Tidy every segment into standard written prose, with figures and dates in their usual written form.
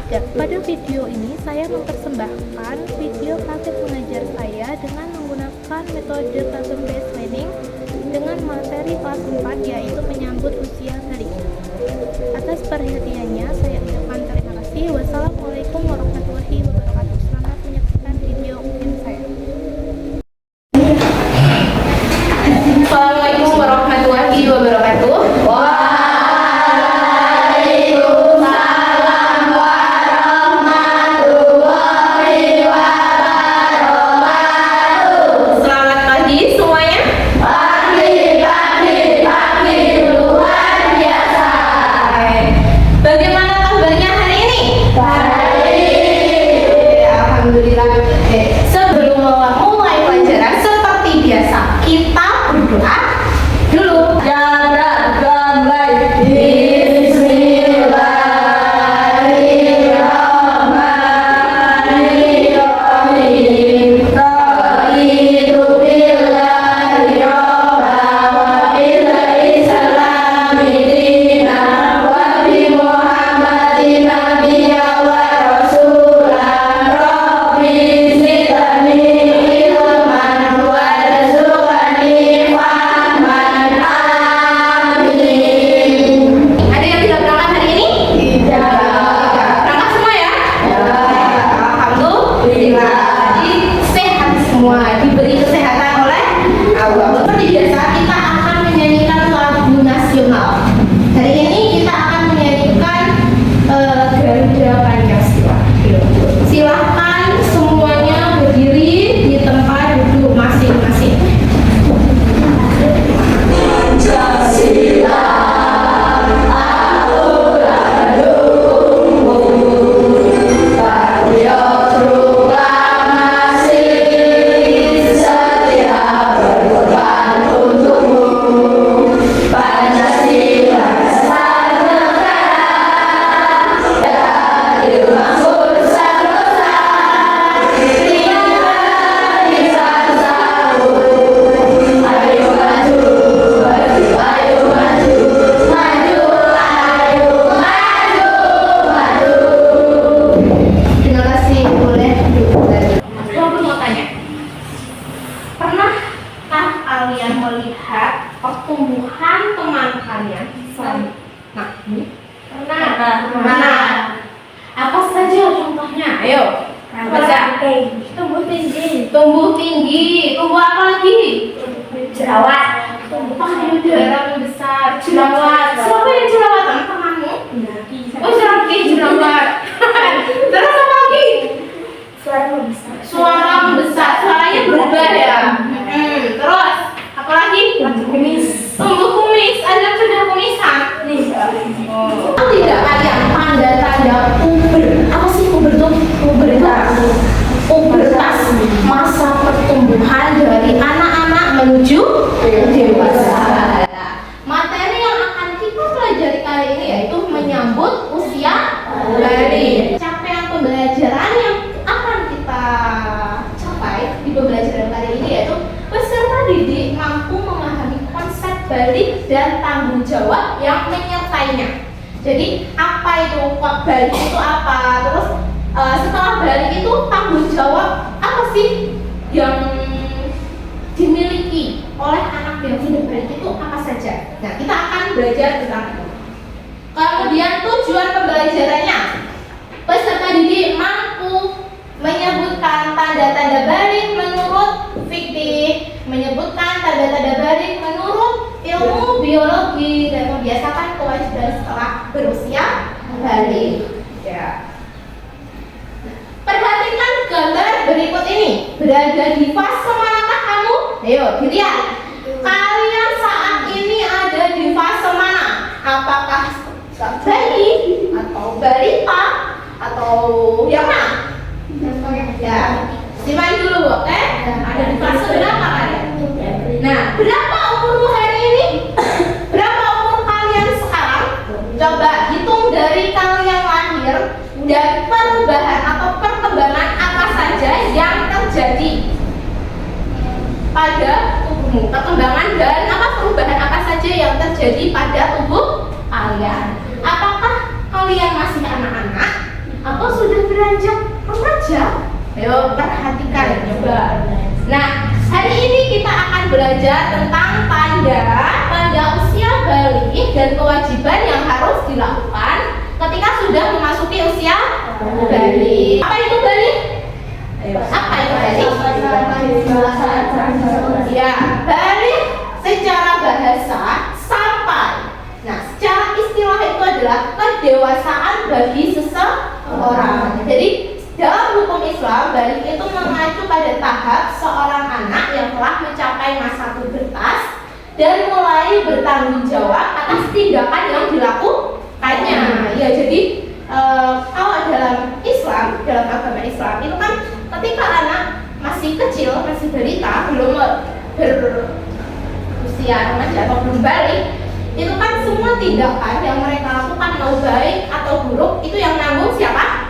Ya, pada video ini saya mempersembahkan video praktik mengajar saya dengan menggunakan metode classroom based learning dengan materi kelas 4, yaitu menyambut usia balita. Atas perhatiannya saya ucapkan terima kasih. Wassalamualaikum warahmatullahi wabarakatuh. Selamat menyaksikan video ujian saya. Assalamualaikum warahmatullahi wabarakatuh. Selamat pagi semuanya. Luar biasa. Bagaimana kabarnya hari ini? Baik. Alhamdulillah. Sebelum mulai pelajaran seperti biasa, kita berdoa dulu. Ada yang tidak berangkat hari ini? Berangkat semua ya? Alhamdulillah. Jadi sehat semua, diberi kesehatan oleh Allah. Seperti biasa kita akan menyanyikan lagu nasional. Hari ini kita akan menyanyikan Garuda Pancasila. Silahkan semuanya berdiri di tempat duduk masing-masing. Terima kasih, boleh duduk lagi. Aku mau tanya, pernahkah kalian melihat pertumbuhan teman kalian? Nah, ini mana? Apa saja contohnya? Ayo, baca. Tumbuh tinggi. Tumbuh tinggi. Tumbuh apa lagi? Jerawat. Payudara besar. Jerawat. Siapa yang jerawatan? Temanmu? Oh, jerawat. Terus apa lagi? Suara membesar. Suara membesar, suaranya berubah ya. Terus apa lagi? Kumis. Tumbuh kumis, ada sudah kumisan. Oh. Tidak kalian tanda-tanda puber. Apa sih puber itu? Pubertas, masa pertumbuhan dari anak-anak menuju dewasa. Materi yang akan kita pelajari kali ini yaitu menyambut usia balita. Capaian pembelajaran yang akan kita capai di pembelajaran kali ini yaitu peserta didik mampu memahami konsep balik dan tanggung jawab yang menyertainya. Jadi apa itu balik itu apa? Terus setelah balik itu tanggung jawab apa sih yang dimiliki oleh anak yang sudah balik itu apa saja? Nah, kita akan belajar tentang itu. Kemudian tujuan pembelajarannya, peserta didik mampu menyebutkan tanda-tanda balik menurut fikih, menyebutkan tanda-tanda balik menurut ilmu biologi, dan membiasakan kewajiban setelah berusia balik. Ya. Perhatikan gambar berikut ini. Berada di fase manakah kamu? Ayo dilihat. Kalian saat ini ada di fase mana? Apakah bayi atau balita atau yang mana? Ya, simak dulu, oke? Ada di fase berapa kalian? Nah, berapa umurmu hari ini? Berapa umur kalian sekarang? Coba hitung dari kalian lahir dan perubahan atau perkembangan apa saja yang terjadi pada tubuhmu. Perkembangan dan perubahan apa saja yang terjadi pada tubuh kalian. Apakah kalian masih anak-anak atau atau sudah beranjak remaja? Ayo perhatikan coba. Nah, hari ini kita akan belajar tentang tanda usia balik dan kewajiban yang harus dilakukan ketika sudah memasuki usia balik. Apa itu balik? Apa itu balik? Ya, balik secara bahasa sampai. Nah, secara istilah itu adalah kedewasaan bagi seseorang. Jadi dalam hukum Islam, balik itu mengacu pada tahap seorang anak yang telah mencapai masa pubertas dan mulai bertanggung jawab atas tindakan yang dilakukannya. Ya, jadi kalau dalam Islam, dalam agama Islam itu kan ketika anak masih kecil, masih balita, belum berusia remaja atau belum balik, itu kan semua tindakan yang mereka lakukan mau baik atau buruk itu yang nanggung siapa?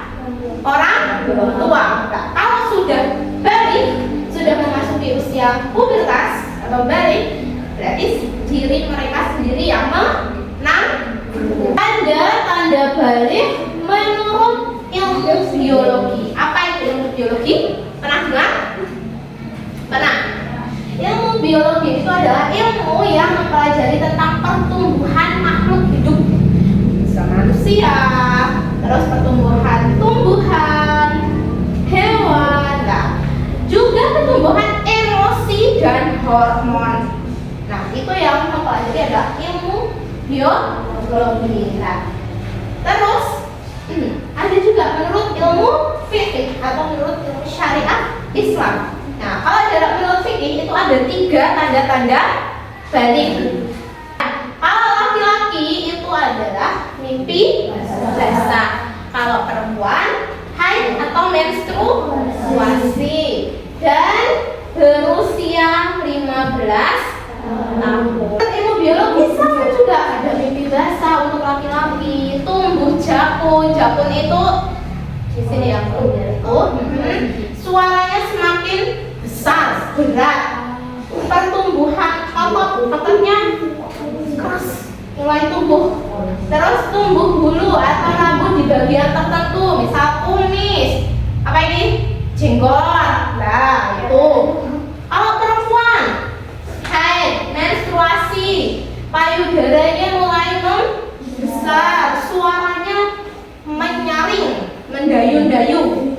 Orang tua. Nah, kalau sudah balik, sudah memasuki usia pubertas atau balik, berarti diri mereka sendiri yang menang. Tanda balik menurut ilmu biologi. Apa itu ilmu biologi? Pernah dengar? Pernah. Ilmu biologi itu adalah ilmu yang mempelajari tentang pertumbuhan makhluk hidup, manusia, terus pertumbuhan tumbuhan, hewan, nah, juga pertumbuhan emosi dan hormon. Nah, itu yang mempelajari adalah ilmu biologi. Nah, terus ada juga menurut ilmu fikih atau menurut ilmu syariat Islam. Nah, kalau dalam menurut fikih itu ada 3 tanda-tanda balik. Kalau laki-laki itu adalah mimpi basah. Kalau perempuan haid atau menstruasi dan berusia 15 tahun. Ilmu biologi sama juga ada mimpi basah untuk laki-laki, tumbuh jakun. Jakun itu di sini yang itu suaranya semakin besar, berat. Pertumbuhan ototnya keras, mulai tumbuh. Terus tumbuh bulu atau rambut di bagian tertentu, misal kumis. Apa ini? Jenggot. Nah, itu. Kalau perempuan haid, menstruasi, payudaranya mulai membesar, suaranya menyaring, mendayun-dayun.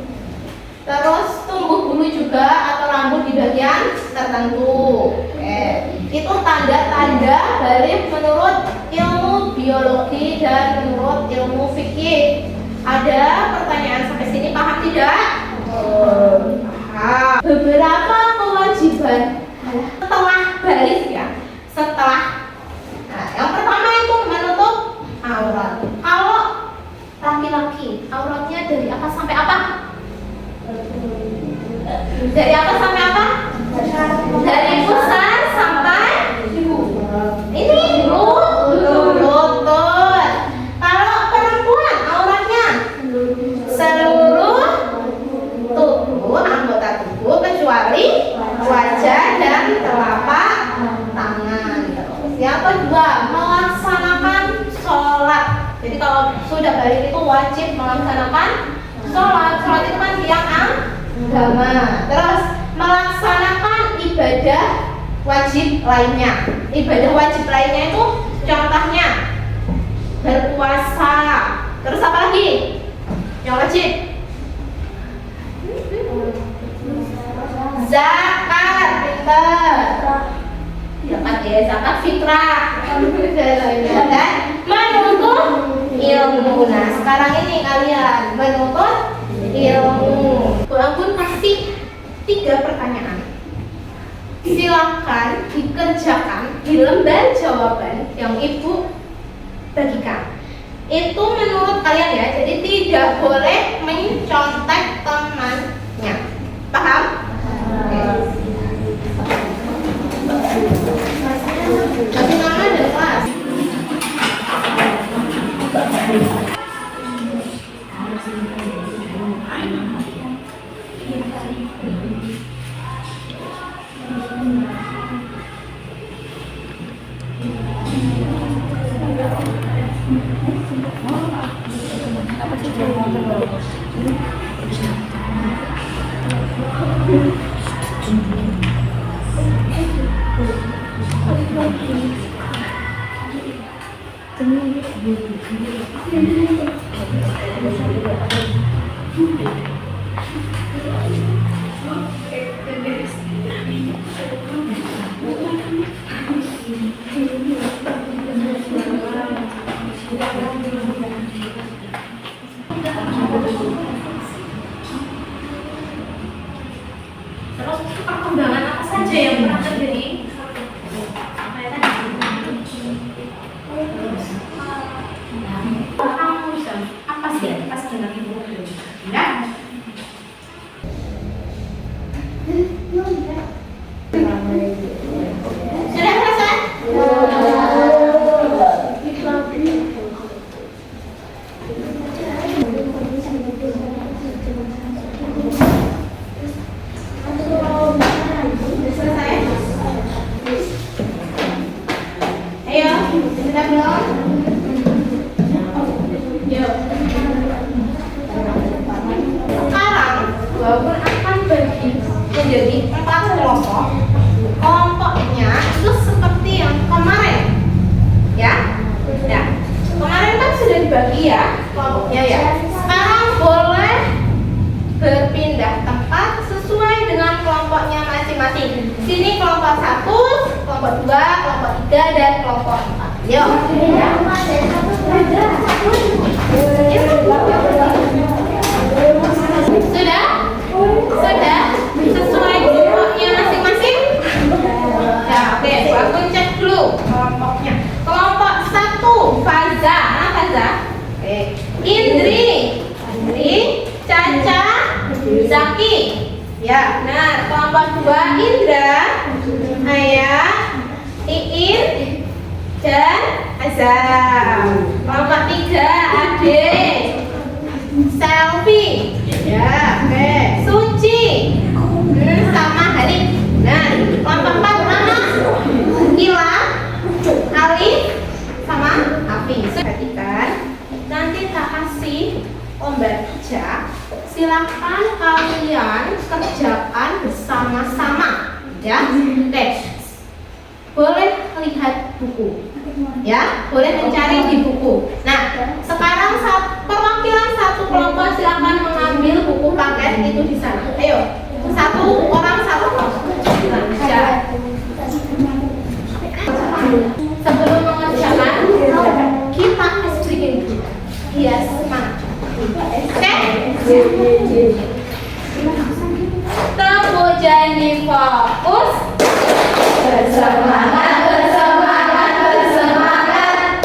Terus tumbuh bulu juga atau rambut di bagian tertentu. Itu tanda-tanda balik menurut ilmu biologi dan menurut ilmu fikih. Ada pertanyaan sampai sini, paham tidak? Paham. Beberapa kewajiban setelah balik ya. Setelah. Nah, yang pertama itu menutup aurat. Kalau laki-laki, auratnya dari apa sampai apa? Dari apa sampai apa? Dari pusar sampai ini lutut. Kalau perempuan auratnya seluruh tubuh, anggota tubuh kecuali wajah dan telapak tangan. Yang kedua, melaksanakan sholat. Jadi kalau sudah balik itu wajib melaksanakan sholat. Sholat itu kan tiang agama. Terus melaksanakan ibadah wajib lainnya. Ibadah wajib lainnya itu contohnya berpuasa. Terus apa lagi yang wajib? Zakat, pintar. Zakat ya, zakat fitrah. Dan menuntut ilmu. Nah, sekarang ini kalian menuntut ilmu. Bu Anggun kasih 3 pertanyaan. Silakan dikerjakan di lembar jawaban yang Ibu bagikan. Itu menurut kalian ya, jadi tidak boleh mencontek temannya. Paham? Kasih nama dan kelas. Apa sih? Terus perkembangan apa saja yang pernah terjadi? Apa sih? Apa sih ya? Sudah selesai? Selesai? Ayo, sudah belum? Yuk. Sekarang walaupun akan bagi menjadi 4 kelompok, kelompoknya itu seperti yang kemarin, ya. Nah, kemarin kan sudah dibagi ya kelompoknya ya. Sekarang boleh berpindah tempat sesuai dengan kelompoknya masing-masing. Sini kelompok 1, kelompok 2, kelompok 3, dan kelompok 4. Yuk. Sudah? Sudah? Sesuai kelompoknya masing-masing? Ya, oke, aku cek dulu kelompoknya. Kelompok 1, Faza. Mana Faza? Oke. Indri, Caca, Zaki. Ya, benar. Kelompok 2, Indra, Ayah, Iin, dan Azam. Kelompok 3, Ade, Selfie. Ya, oke. Suci, sama Hanif. Nah, kelompok 4 nama Ila, Alif, sama Afi. Perhatikan, nanti tak kasih pembaca. Silakan kalian kerjakan bersama-sama, ya. Oke. Boleh lihat buku, ya. Boleh mencari di buku. Nah, sekarang perwakilan satu kelompok silakan mengambil buku paket itu di sana. Ayo, satu orang satu kelompok. Nah, sebelum mengerjakan, kita explain dulu. Iya, semangat. Oke? Temu jadi fokus. Bersemangat, bersemangat, bersemangat.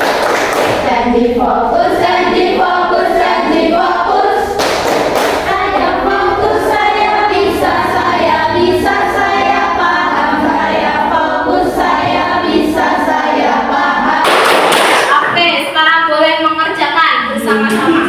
Jadi fokus, jadi fokus, jadi fokus. Saya fokus, saya bisa, saya paham. Saya fokus, saya bisa, saya paham. Oke, sekarang boleh mengerjakan bersama-sama.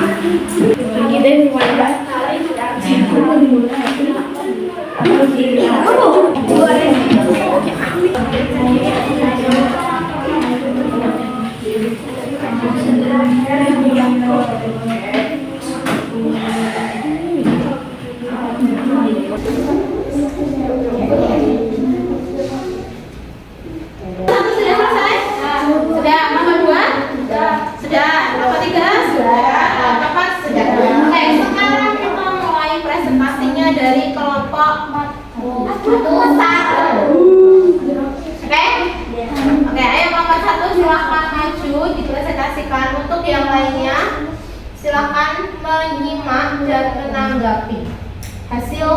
Satu sudah selesai? Sudah. Nomor 2? Sudah. Nomor 3? Sudah. Nomor 4? Sudah. Oke, sekarang kita mulai presentasinya dari kelompok 1. Oke? Oke, ayo kelompok 1 silahkan maju dipresentasikan. Untuk yang lainnya silahkan menyimak dan menanggapi hasil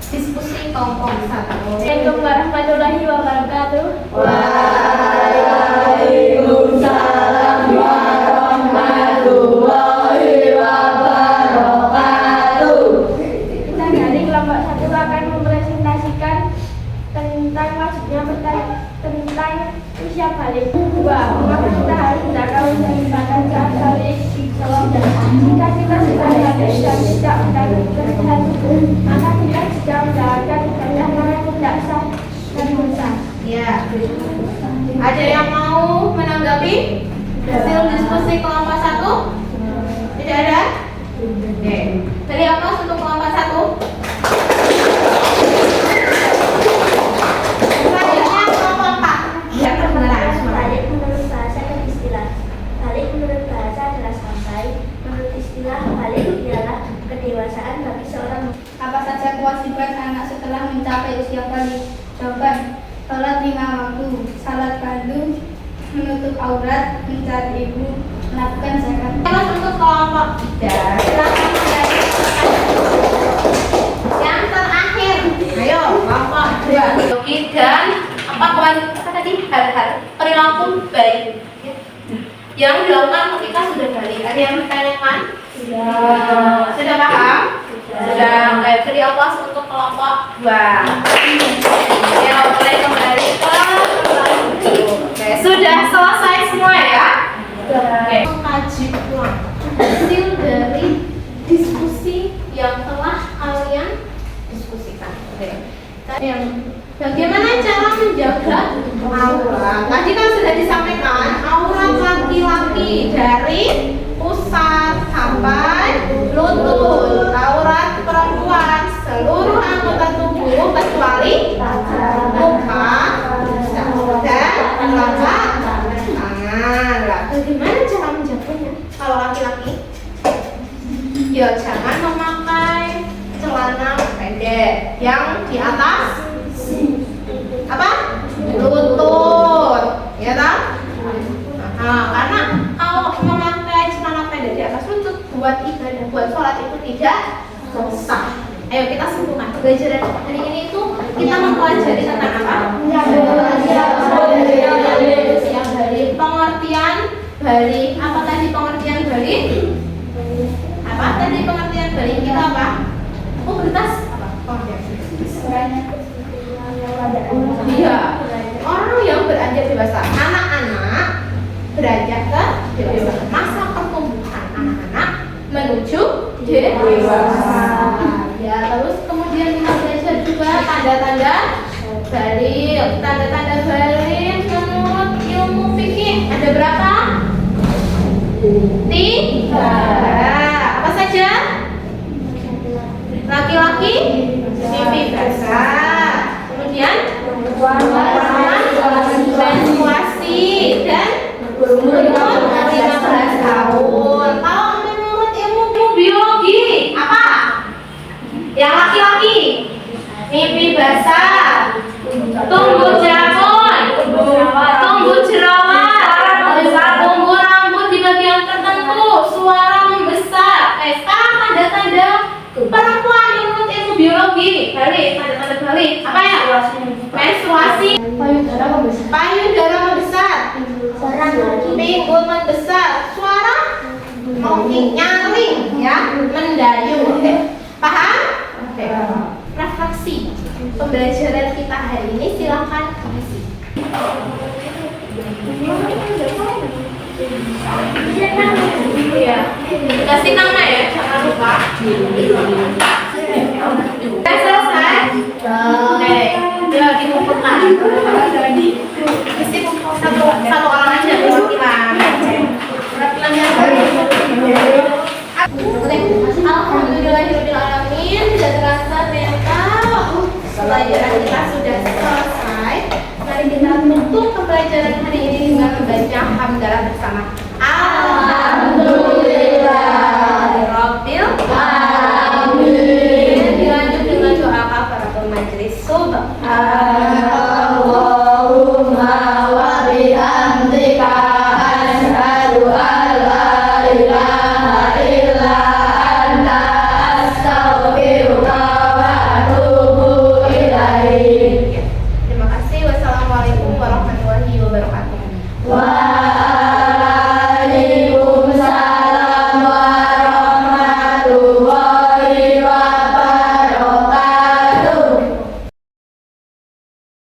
diskusi kelompok 1. Assalamualaikum warahmatullahi wabarakatuh. Waalaikumsalam warahmatullahi wabarakatuh. Kita dari kelompok 1 akan mempresentasikan tentang tentang usia balik. 2. Mengapa kita harus menjaga keseimbangan saat balik? Jika kita sudah balik dan tidak mendapatkan tubuh, maka kita juga menjalankan ibadah yang tidak sah dan dosa. Ya. Ada yang mau menanggapi hasil diskusi kelompok 1? Tidak ada? Oke. Beri aplaus untuk kelompok 1. Selanjutnya kelompok 4. Yang kedengaran suara. Balik menurut bahasa dan istilah. Balik menurut bahasa adalah kewajiban anak setelah mencapai usia balik? Jawaban: sholat 5 waktu, salat fardu, menutup aurat, mencari ibu, melakukan zakat. Terus untuk kelompok 3, silakan menjadi yang terakhir. Ayo, kelompok 2. Dan apa tadi? Hal-hal perilaku baik yang dilakukan ketika sudah balik. Ada yang bertanyakan? Sudah paham? Sudah. Baik, beri aplaus untuk kelompok 2. Ya, boleh kembali ke kelompok 1. Oke, sudah selesai semua ya? Oke. Mengkaji ulang hasil dari diskusi yang telah kalian diskusikan. Oke. Bagaimana cara menjaga aurat? Tadi kan sudah disampaikan, aurat laki-laki dari pusat sampai lutut, aurat perempuan seluruh anggota tubuh kecuali muka dan telapak tangan. Lah, bagaimana cara menjaganya? Kalau laki-laki, ya jangan memakai celana pendek yang di atas apa? Lutut, ya tak? Karena kalau memakai celana pendek di atas lutut buat ibadah, buat sholat itu tidak sah. Ayo kita simpulkan pelajaran hari ini itu kita mempelajari tentang apa? Pengertian balik. Apa tadi pengertian balik? Apa tadi pengertian balik kita apa? Pubertas apa? Iya, orang yang beranjak dewasa, anak-anak beranjak ke dewasa, masa pertumbuhan anak-anak menuju dewasa. Ya, terus kemudian kita belajar juga tanda-tanda balik. Tanda-tanda balik menurut ilmu fikih ada berapa? 3. Apa saja? Laki-laki mimpi basah, kemudian menstruasi dan umur 15 tahun. Kalau menurut ilmu biologi apa? Yang laki-laki mimpi basah, tumbuh jamur, tumbuh jerawat, tumbuh rambut di bagian tertentu, suara membesar. Sekarang tanda-tanda perempuan menurut ilmu biologi balik, tanda-tanda balik apa ya? Menstruasi, payudara membesar, pinggul membesar, suara nyaring, ya, mendayu. Paham? Oke. Refleksi pembelajaran kita hari ini silakan diisi. Iya, kasih nama ya, jangan lupa. Sudah selesai? Oke, udah dikumpulkan. Isi satu orang aja perwakilan. Alhamdulillahirobbilalamin. Tidak terasa ternyata pelajaran kita sudah selesai. Mari kita tutup pembelajaran hari ini dengan membaca hamdalah bersama.